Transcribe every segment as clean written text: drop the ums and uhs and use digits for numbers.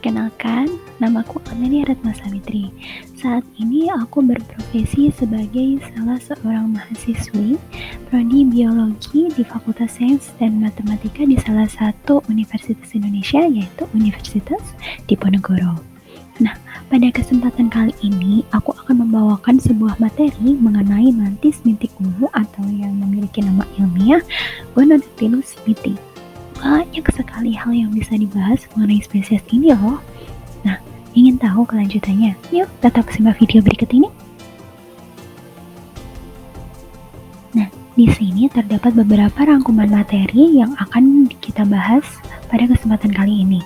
Perkenalkan, namaku Amelia Ratna Savitri. Saat ini aku berprofesi sebagai salah seorang mahasiswi prodi biologi di Fakultas Sains dan Matematika di salah satu universitas Indonesia, yaitu Universitas Diponegoro. Nah, pada kesempatan kali ini aku akan membawakan sebuah materi mengenai mantis bintik ungu atau yang memiliki nama ilmiah Gonodactylus smithii. Banyak sekali hal yang bisa dibahas mengenai spesies ini loh. Nah, ingin tahu kelanjutannya? Yuk, tetap simak video berikut ini. Nah, di sini terdapat beberapa rangkuman materi yang akan kita bahas pada kesempatan kali ini.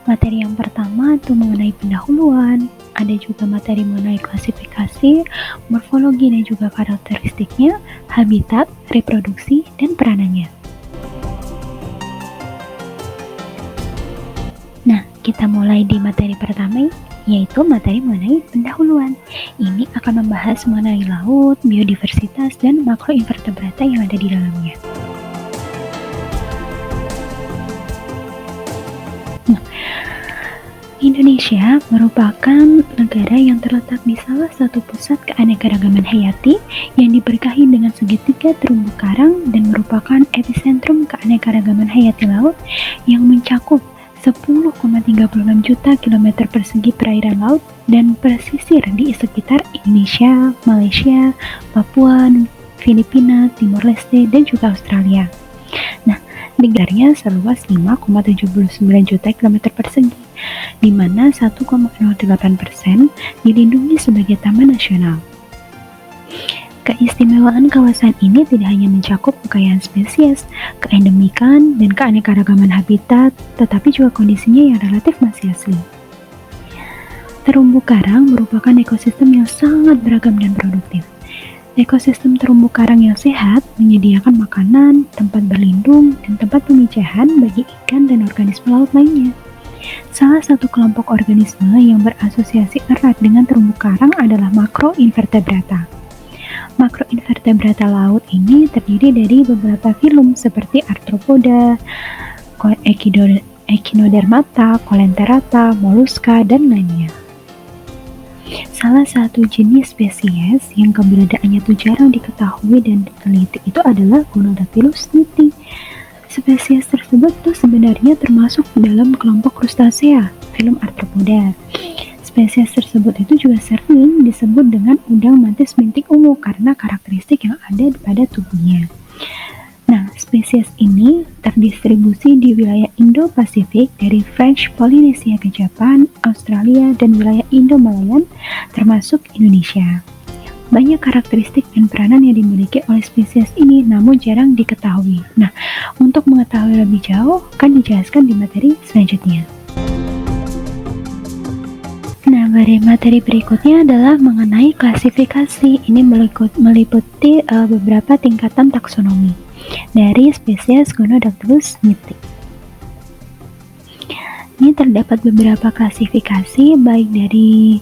Materi yang pertama itu mengenai pendahuluan, ada juga materi mengenai klasifikasi, morfologi dan juga karakteristiknya, habitat, reproduksi, dan peranannya. Nah, kita mulai di materi pertama, yaitu materi mengenai pendahuluan. Ini akan membahas mengenai laut, biodiversitas, dan makroinvertebrata yang ada di dalamnya. Nah, Indonesia merupakan negara yang terletak di salah satu pusat keanekaragaman hayati yang diberkahi dengan segitiga terumbu karang dan merupakan epicentrum keanekaragaman hayati laut yang mencakup 10,36 juta kilometer persegi perairan laut dan pesisir di sekitar Indonesia, Malaysia, Papua, Filipina, Timor Leste, dan juga Australia. Nah, negaranya seluas 5,79 juta kilometer persegi, di mana 1,08% dilindungi sebagai taman nasional. Keistimewaan kawasan ini tidak hanya mencakup kekayaan spesies, keendemikan, dan keanekaragaman habitat, tetapi juga kondisinya yang relatif masih asli. Terumbu karang merupakan ekosistem yang sangat beragam dan produktif. Ekosistem terumbu karang yang sehat menyediakan makanan, tempat berlindung, dan tempat pemijahan bagi ikan dan organisme laut lainnya. Salah satu kelompok organisme yang berasosiasi erat dengan terumbu karang adalah makroinvertebrata. Makroinvertebrata laut ini terdiri dari beberapa filum seperti arthropoda, echinodermata, coelenterata, moluska, dan lainnya. Salah satu jenis spesies yang keberadaannya itu jarang diketahui dan diteliti itu adalah Gonodactylus smithii. Spesies tersebut tuh sebenarnya termasuk dalam kelompok krustasea, filum arthropoda. Spesies tersebut itu juga sering disebut dengan udang mantis bintik ungu karena karakteristik yang ada pada tubuhnya. Nah, spesies ini terdistribusi di wilayah Indo-Pasifik dari French Polynesia ke Jepang, Australia, dan wilayah Indo-Malayan termasuk Indonesia. Banyak karakteristik dan peranan yang dimiliki oleh spesies ini namun jarang diketahui. Nah, untuk mengetahui lebih jauh akan dijelaskan di materi selanjutnya. Nah, materi berikutnya adalah mengenai klasifikasi. Ini meliputi beberapa tingkatan taksonomi dari spesies Gonodactylus smithii. Ini terdapat beberapa klasifikasi baik dari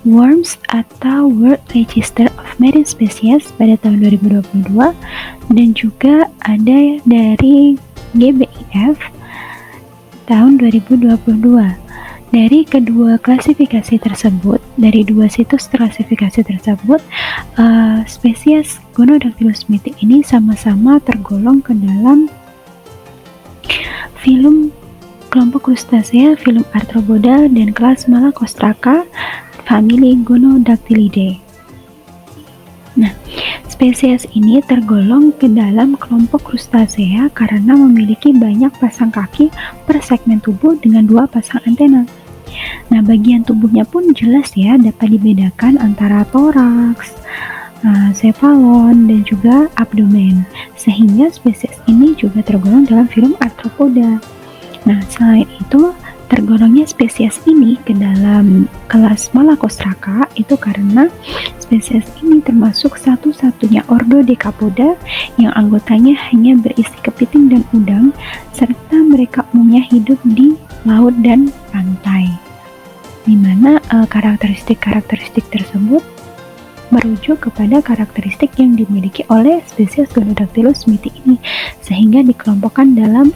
WORMS atau World Register of Marine Species pada tahun 2022 dan juga ada dari GBIF tahun 2022. Dari kedua klasifikasi tersebut, dari dua situs klasifikasi tersebut, spesies Gonodactylus smithii ini sama-sama tergolong ke dalam filum kelompok krustasea, filum arthropoda, dan kelas Malacostraca, famili Gonodactylidae. Nah, spesies ini tergolong ke dalam kelompok krustasea karena memiliki banyak pasang kaki per segmen tubuh dengan 2 pasang antena. Nah, bagian tubuhnya pun jelas ya, dapat dibedakan antara toraks, cephalon, dan juga abdomen, sehingga spesies ini juga tergolong dalam filum arthropoda. Nah, selain itu, tergolongnya spesies ini ke dalam kelas Malacostraca itu karena spesies ini termasuk satu-satunya ordo Decapoda yang anggotanya hanya berisi kepiting dan udang, serta mereka umumnya hidup di laut dan pantai, di mana karakteristik tersebut merujuk kepada karakteristik yang dimiliki oleh spesies Gonodactylus smithii ini, sehingga dikelompokkan dalam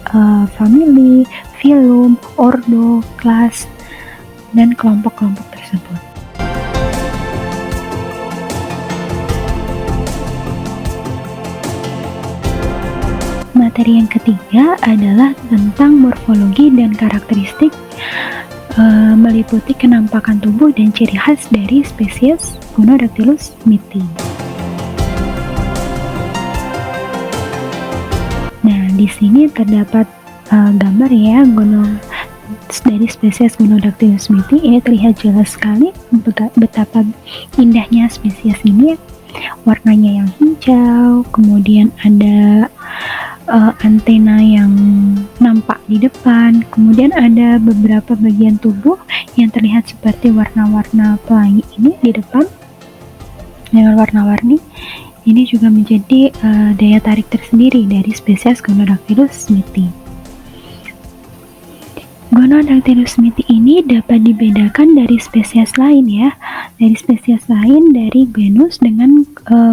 famili, filum, ordo, kelas, dan kelompok-kelompok tersebut. Materi yang ketiga adalah tentang morfologi dan karakteristik, meliputi kenampakan tubuh dan ciri khas dari spesies Gonodactylus smithii. Nah, di sini terdapat gambar ya dari spesies Gonodactylus smithii. Ini terlihat jelas sekali betapa indahnya spesies ini. Warnanya yang hijau, kemudian ada antena yang nampak di depan, kemudian ada beberapa bagian tubuh yang terlihat seperti warna-warna pelangi ini di depan dengan warna-warni. Ini juga menjadi daya tarik tersendiri dari spesies Gonodactylus smithii. Gonodactylus smithii ini dapat dibedakan dari spesies lain ya, dari genus dengan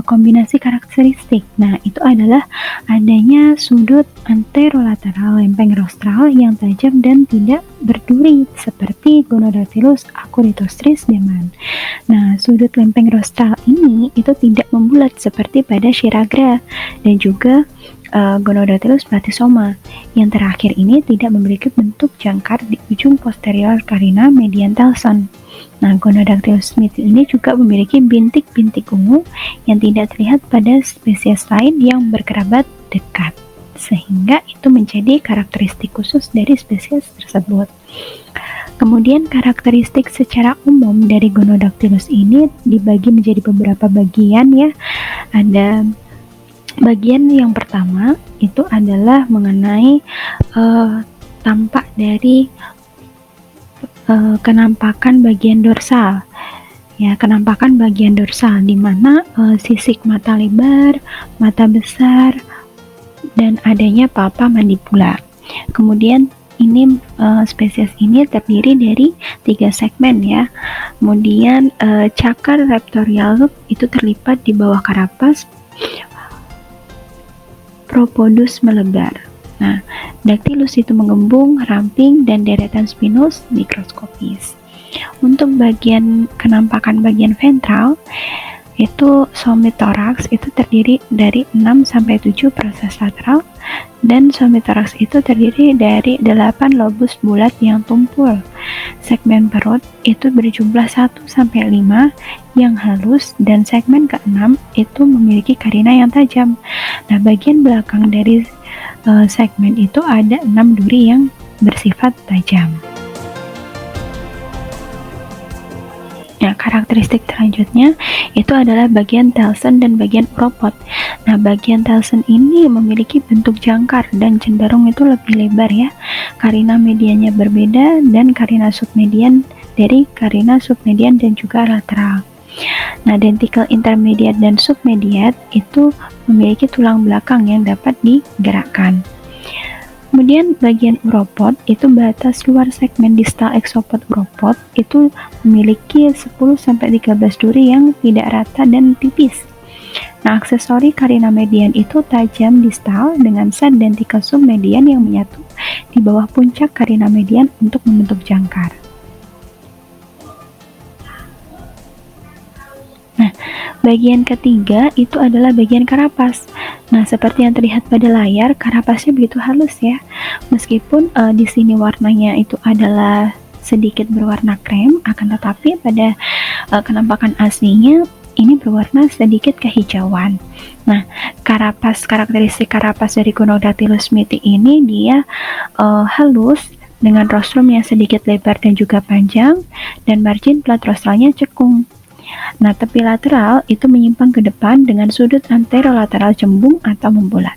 kombinasi karakteristik. Nah, itu adalah adanya sudut anterolateral lempeng rostral yang tajam dan tidak berduri seperti Gonodactylus acuristris Deman. Nah, sudut lempeng rostral ini itu tidak membulat seperti pada Shiragra dan juga Gonodactylus platysoma. Yang terakhir ini tidak memiliki bentuk jangkar di ujung posterior carina median telson. Nah, Gonodactylus smithii ini juga memiliki bintik-bintik ungu yang tidak terlihat pada spesies lain yang berkerabat dekat, sehingga itu menjadi karakteristik khusus dari spesies tersebut. Kemudian karakteristik secara umum dari Gonodactylus ini dibagi menjadi beberapa bagian ya. Ada bagian yang pertama itu adalah mengenai tampak dari kenampakan bagian dorsal. Ya, kenampakan bagian dorsal di mana sisik mata lebar, mata besar, dan adanya palpa mandibula. Kemudian ini spesies ini terdiri dari 3 segmen ya. Kemudian cakar raptorial itu terlipat di bawah karapas, Propodus melebar. Nah, Dactylus itu mengembung, ramping, dan deretan spinous mikroskopis. Untuk bagian kenampakan bagian ventral, itu somitoraks itu terdiri dari 6-7 proses lateral, dan somitoraks itu terdiri dari 8 lobus bulat yang tumpul. Segmen perut itu berjumlah 1-5 yang halus, dan segmen ke-6 itu memiliki karina yang tajam. Nah, bagian belakang dari segmen itu ada 6 duri yang bersifat tajam. Nah, karakteristik selanjutnya itu adalah bagian telson dan bagian uropod. Nah, bagian telson ini memiliki bentuk jangkar dan cenderung itu lebih lebar ya. Karina mediannya berbeda dan karina submedian dari karina submedian dan juga lateral. Nah, dentikel intermediate dan submediate itu memiliki tulang belakang yang dapat digerakkan. Kemudian bagian uropod itu batas luar segmen distal exopod uropod itu memiliki 10-13 duri yang tidak rata dan tipis. Nah, aksesori karina median itu tajam distal dengan set dentikel submedian yang menyatu di bawah puncak karina median untuk membentuk jangkar. Nah, bagian ketiga itu adalah bagian karapas. Nah, seperti yang terlihat pada layar, karapasnya begitu halus ya. Meskipun di sini warnanya itu adalah sedikit berwarna krem, akan tetapi pada kenampakan aslinya ini berwarna sedikit kehijauan. Nah, karakteristik karapas dari Gonodactylus smithii ini dia halus dengan rostrum yang sedikit lebar dan juga panjang, dan margin plat rostralnya cekung. Nah, tepi lateral itu menyimpang ke depan dengan sudut anterolateral cembung atau membulat.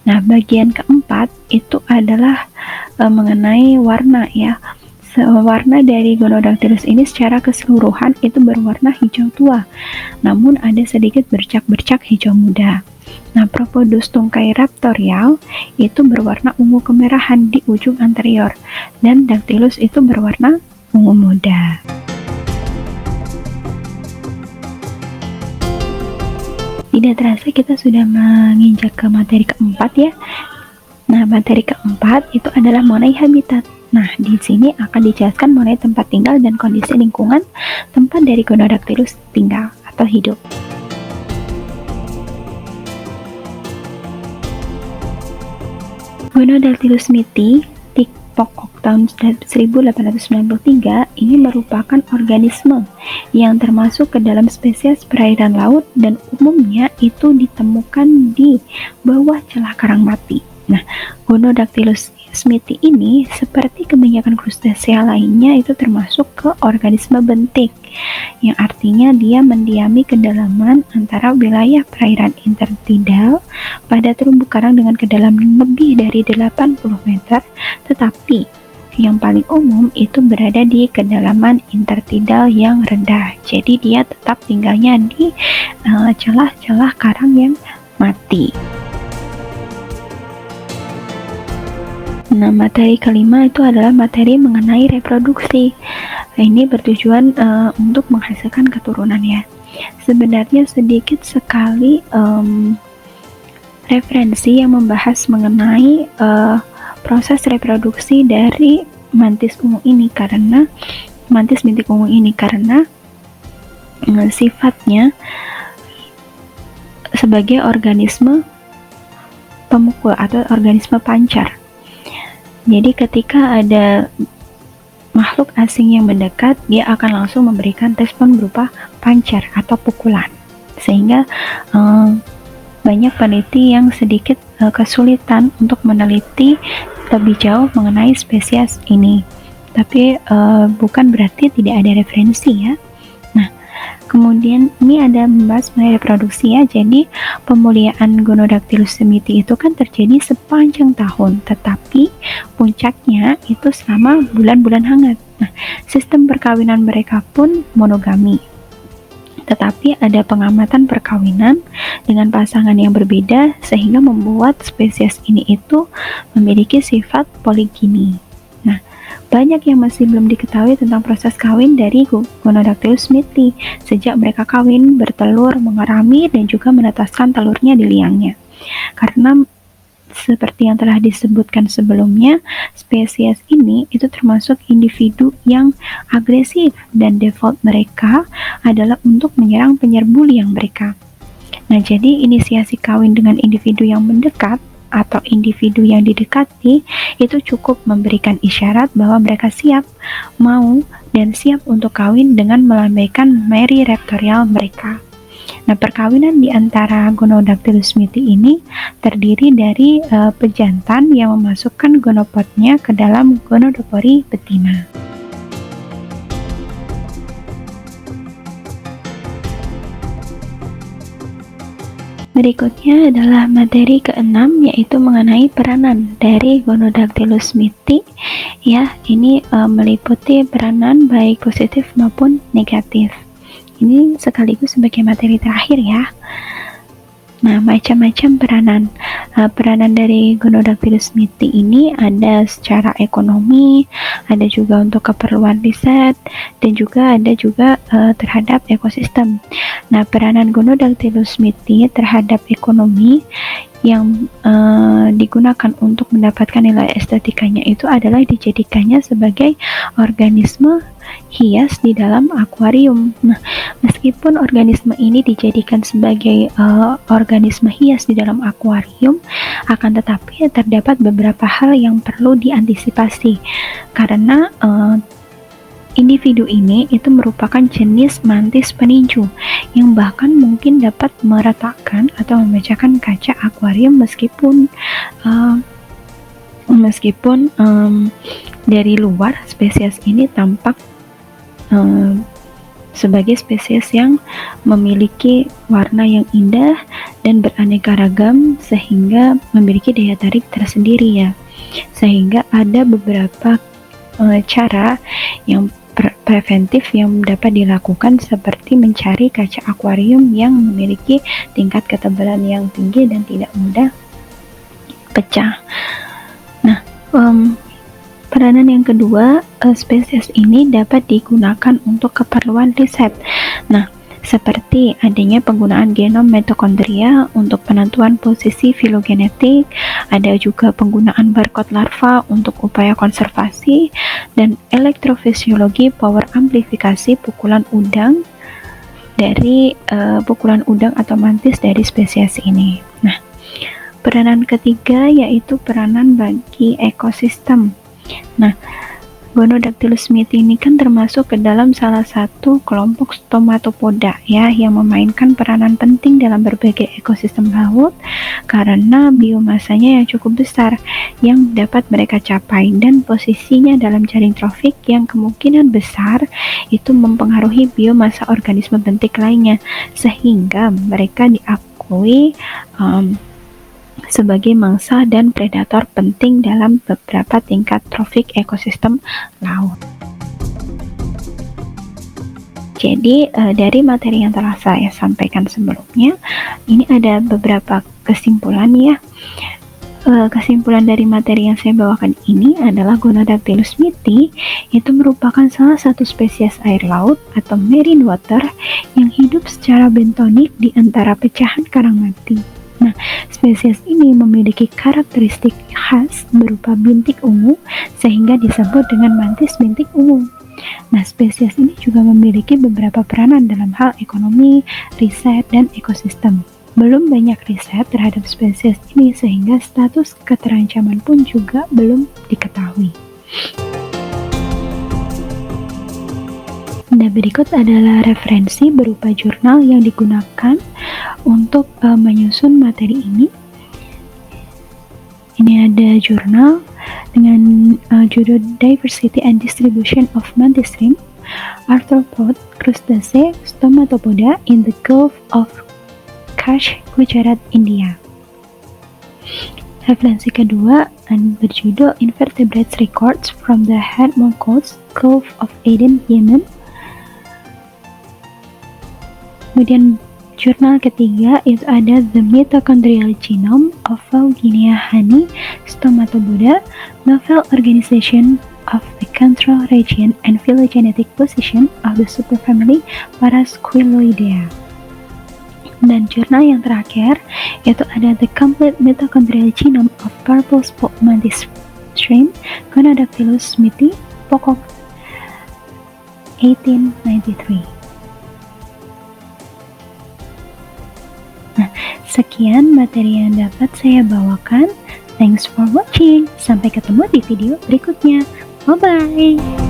Nah, bagian keempat itu adalah mengenai warna ya. Warna dari Gonodactylus ini secara keseluruhan itu berwarna hijau tua, namun ada sedikit bercak-bercak hijau muda. Nah, Propodus tungkai raptorial itu berwarna ungu kemerahan di ujung anterior, dan Dactylus itu berwarna ungu muda. tidak terasa kita sudah menginjak ke materi keempat ya. Nah, materi keempat itu adalah mengenai habitat. Nah, di sini akan dijelaskan mengenai tempat tinggal dan kondisi lingkungan tempat dari Gonodactylus tinggal atau hidup. Gonodactylus smithi Pokok tahun 1893 ini merupakan organisme yang termasuk ke dalam spesies perairan laut dan umumnya itu ditemukan di bawah celah karang mati. Nah, Gonodactylus smithi ini seperti kebanyakan krustasea lainnya itu termasuk ke organisme bentik, yang artinya dia mendiami kedalaman antara wilayah perairan intertidal pada terumbu karang dengan kedalaman lebih dari 80 meter, tetapi yang paling umum itu berada di kedalaman intertidal yang rendah. Jadi dia tetap tinggalnya di celah-celah karang yang mati. Nah, materi kelima itu adalah materi mengenai reproduksi. Ini bertujuan untuk menghasilkan keturunan ya. Sebenarnya sedikit sekali referensi yang membahas mengenai proses reproduksi dari mantis ungu ini karena mantis bintik ungu ini karena sifatnya sebagai organisme pemukul atau organisme pancar. Jadi ketika ada makhluk asing yang mendekat, dia akan langsung memberikan respon berupa pancar atau pukulan. Sehingga banyak peneliti yang sedikit kesulitan untuk meneliti lebih jauh mengenai spesies ini. Tapi bukan berarti tidak ada referensi ya. Nah, kemudian ini ada membahas mengenai reproduksi ya. Jadi pemuliaan Gonodactylus smithi itu kan terjadi sepanjang tahun, tetapi puncaknya itu selama bulan-bulan hangat. Nah, sistem perkawinan mereka pun monogami. Tetapi ada pengamatan perkawinan dengan pasangan yang berbeda sehingga membuat spesies ini itu memiliki sifat poligini. Nah, banyak yang masih belum diketahui tentang proses kawin dari Gonodactylus smithi sejak mereka kawin, bertelur, mengerami, dan juga menetaskan telurnya di liangnya. Karena seperti yang telah disebutkan sebelumnya, spesies ini itu termasuk individu yang agresif dan default mereka adalah untuk menyerang penyerbu liang mereka. Nah, jadi inisiasi kawin dengan individu yang mendekat atau individu yang didekati itu cukup memberikan isyarat bahwa mereka siap, mau, dan siap untuk kawin dengan melambaikan meri reptorial mereka. Nah, perkawinan di antara Gonodactylus smithi ini terdiri dari pejantan yang memasukkan gonopodnya ke dalam gonodopori betina. Berikutnya adalah materi keenam, yaitu mengenai peranan dari Gonodactylus smithi. Ya, ini meliputi peranan baik positif maupun negatif. Ini sekaligus sebagai materi terakhir ya. Nah, macam-macam peranan. Peranan dari Gonodactylus smithi ini ada secara ekonomi, ada juga untuk keperluan riset, dan juga ada juga terhadap ekosistem. Nah, peranan Gonodactylus smithi terhadap ekonomi yang digunakan untuk mendapatkan nilai estetikanya itu adalah dijadikannya sebagai organisme hias di dalam akuarium. Nah, meskipun organisme ini dijadikan sebagai organisme hias di dalam akuarium, akan tetapi terdapat beberapa hal yang perlu diantisipasi karena individu ini itu merupakan jenis mantis peninju yang bahkan mungkin dapat meretakkan atau memecahkan kaca akuarium meskipun dari luar spesies ini tampak sebagai spesies yang memiliki warna yang indah dan beraneka ragam sehingga memiliki daya tarik tersendiri ya. Sehingga ada beberapa cara yang preventif yang dapat dilakukan seperti mencari kaca akuarium yang memiliki tingkat ketebalan yang tinggi dan tidak mudah pecah. Nah, peranan yang kedua, spesies ini dapat digunakan untuk keperluan riset. Nah, seperti adanya penggunaan genom mitokondria untuk penentuan posisi filogenetik, ada juga penggunaan barcode larva untuk upaya konservasi, dan elektrofisiologi power amplifikasi pukulan udang atau mantis dari spesies ini. Nah, peranan ketiga yaitu peranan bagi ekosistem. Nah, Gonodactylus smithii ini kan termasuk ke dalam salah satu kelompok stomatopoda ya, yang memainkan peranan penting dalam berbagai ekosistem laut karena biomasanya yang cukup besar yang dapat mereka capai dan posisinya dalam jaring trofik yang kemungkinan besar itu mempengaruhi biomasa organisme bentik lainnya sehingga mereka diakui sebagai mangsa dan predator penting dalam beberapa tingkat trofik ekosistem laut. Jadi dari materi yang telah saya sampaikan sebelumnya, ini ada beberapa kesimpulan ya. Kesimpulan dari materi yang saya bawakan ini adalah Gonodactylus smithii itu merupakan salah satu spesies air laut atau marine water yang hidup secara bentonik di antara pecahan karang mati. Nah, spesies ini memiliki karakteristik khas berupa bintik ungu sehingga disebut dengan mantis bintik ungu. Nah, spesies ini juga memiliki beberapa peranan dalam hal ekonomi, riset, dan ekosistem. Belum banyak riset terhadap spesies ini sehingga status keterancaman pun juga belum diketahui. Nah, berikut adalah referensi berupa jurnal yang digunakan untuk menyusun materi ini. Ini ada jurnal dengan judul Diversity and Distribution of Mantis Shrimp, Arthropod Crustacea Stomatopoda in the Gulf of Kutch, Gujarat, India. Referensi kedua berjudul Invertebrates Records from the Hadmon Coast, Gulf of Aden, Yemen. Kemudian jurnal ketiga itu ada The Mitochondrial Genome of Vauginia honey Stomatopoda, Novel Organization of the Control Region and Phylogenetic Position of the Superfamily Parasquilloidea. Dan jurnal yang terakhir yaitu ada The Complete Mitochondrial Genome of Purple Spot Mantis Shrimp, Gonodactylus smithii, Pocock, 1893. Nah, sekian materi yang dapat saya bawakan. Thanks for watching. Sampai ketemu di video berikutnya. Bye-bye.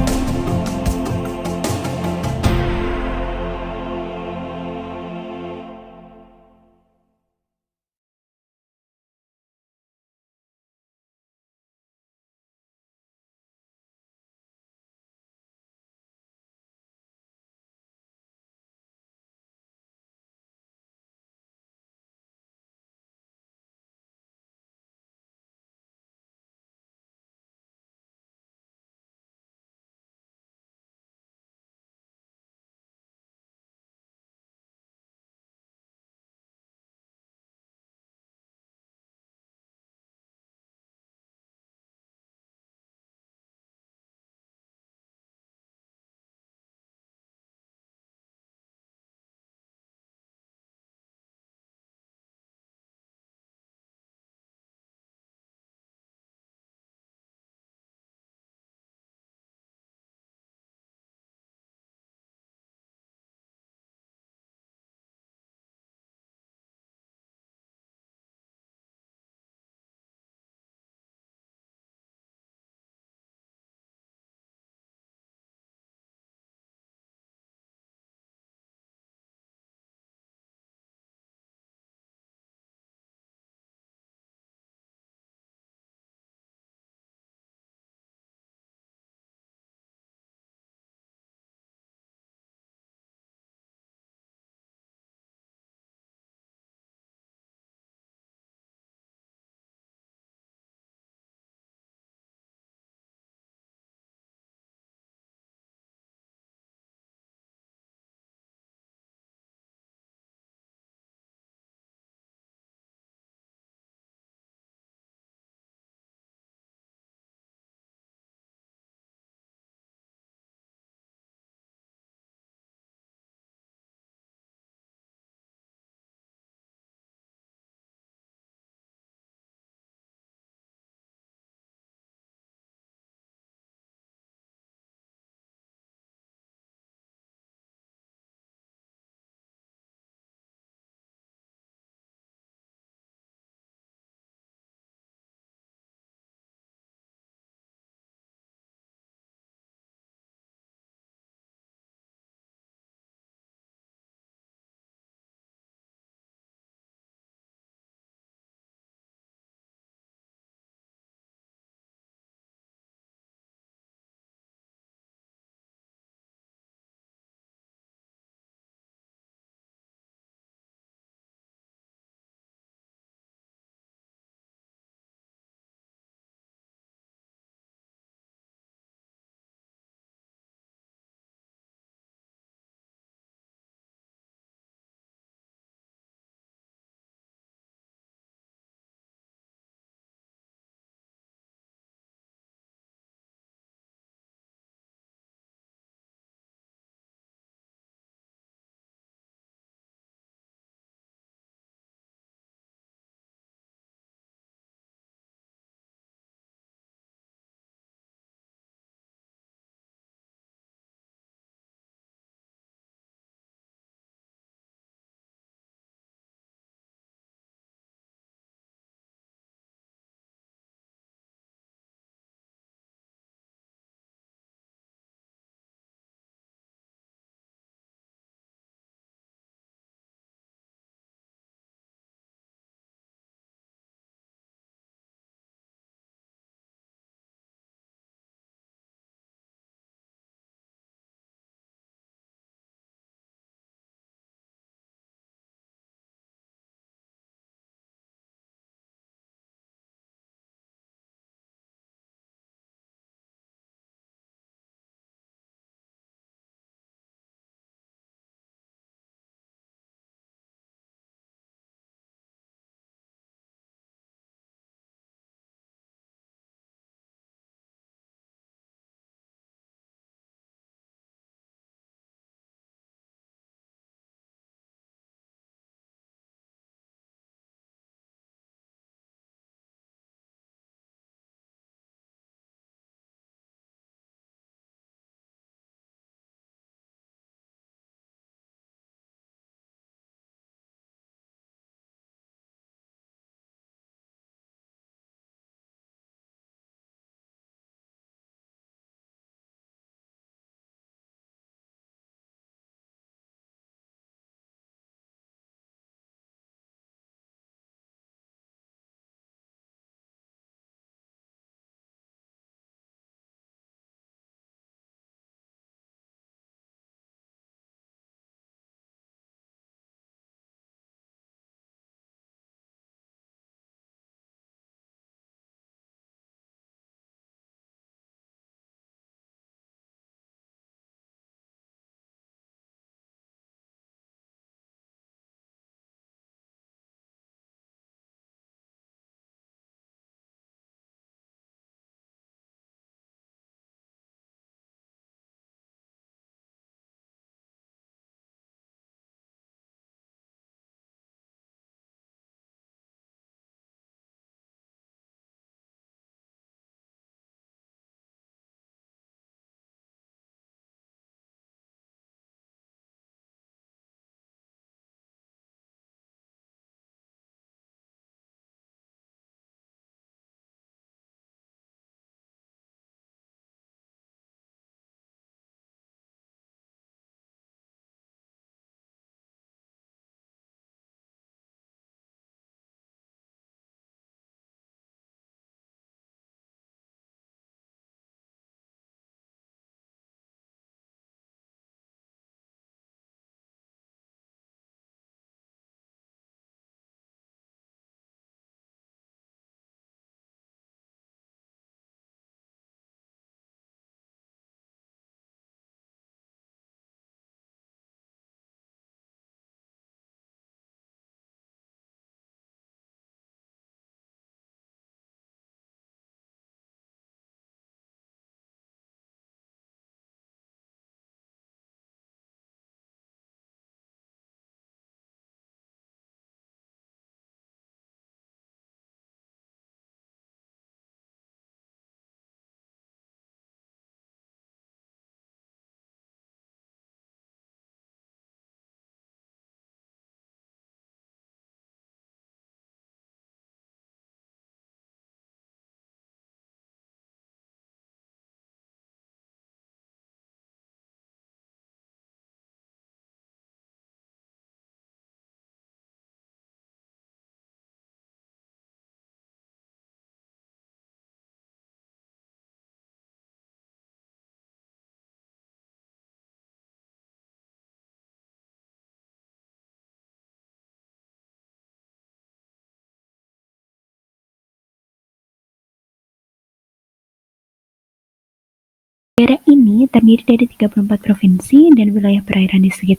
Daerah ini terdiri dari 34 provinsi dan wilayah perairan di sekitar